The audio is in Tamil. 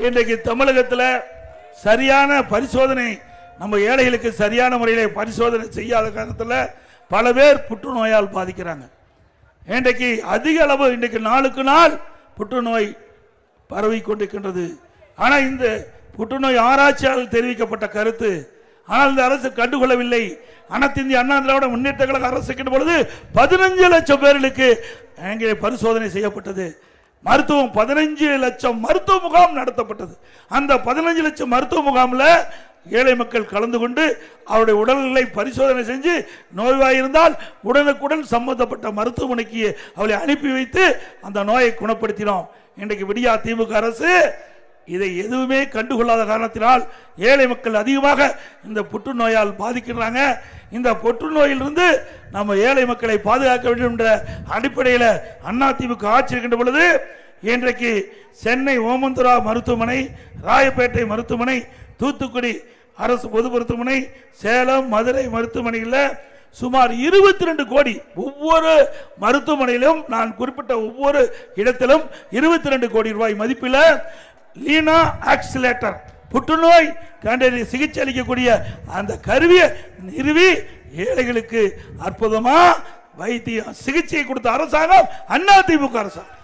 இன்றைக்கு தமிழகத்தில் சரியான பரிசோதனை நம்ம ஏழைகளுக்கு சரியான முறையில் பரிசோதனை செய்யாத காரணத்தில் பல பேர் புற்றுநோயால் பாதிக்கிறாங்க. இன்றைக்கு அதிக அளவு இன்றைக்கு நாளுக்கு நாள் புற்றுநோய் பரவி கொண்டிருக்கின்றது. ஆனால் இந்த புற்றுநோய் ஆராய்ச்சியாளர்கள் தெரிவிக்கப்பட்ட கருத்து, ஆனால் இந்த அரசு கண்டுகொள்ளவில்லை. அனைத்து இந்திய அண்ணா திராவிட முன்னேற்ற கழக அரசுக்கின்ற பொழுது 15 லட்சம் பேர்களுக்கு அங்கே பரிசோதனை செய்யப்பட்டது. மருத்துவம் 15 லட்சம் மருத்துவ முகாம் நடத்தப்பட்டது. அந்த 15 லட்சம் மருத்துவ முகாமில் ஏழை மக்கள் கலந்து கொண்டு அவருடைய உடல்நிலை பரிசோதனை செஞ்சு நோய்வாயிருந்தால் உடனுக்குடன் சம்பந்தப்பட்ட மருத்துவமனைக்கு அவளை அனுப்பி வைத்து அந்த நோயை குணப்படுத்தினோம். இன்றைக்கு விடியா திமுக அரசு இதை எதுவுமே கண்டுகொள்ளாத காரணத்தினால் ஏழை மக்கள் அதிகமாக இந்த புற்றுநோயால் பாதிக்கிறாங்க. இந்த புற்றுநோயிலிருந்து நம்ம ஏழை மக்களை பாதுகாக்க வேண்டும் என்ற அடிப்படையில் அதிமுக ஆட்சி இருக்கின்ற பொழுது இன்றைக்கு சென்னை ஓமந்துரா மருத்துவமனை, ராயப்பேட்டை மருத்துவமனை, தூத்துக்குடி அரசு பொது மருத்துவமனை, சேலம் மதுரை மருத்துவமனையில் சுமார் 22 கோடி ஒவ்வொரு மருத்துவமனையிலும் நான் குறிப்பிட்ட ஒவ்வொரு இடத்திலும் 22 கோடி ரூபாய் மதிப்பில் லீனா ஆக்சிலேட்டர் புற்றுநோய் கண்டறிய சிகிச்சை அளிக்கக்கூடிய அந்த கருவியை நிறுவி ஏழைகளுக்கு அற்புதமா வைத்திய சிகிச்சை கொடுத்த அரசாங்கம் அதிமுக அரசாங்கம்.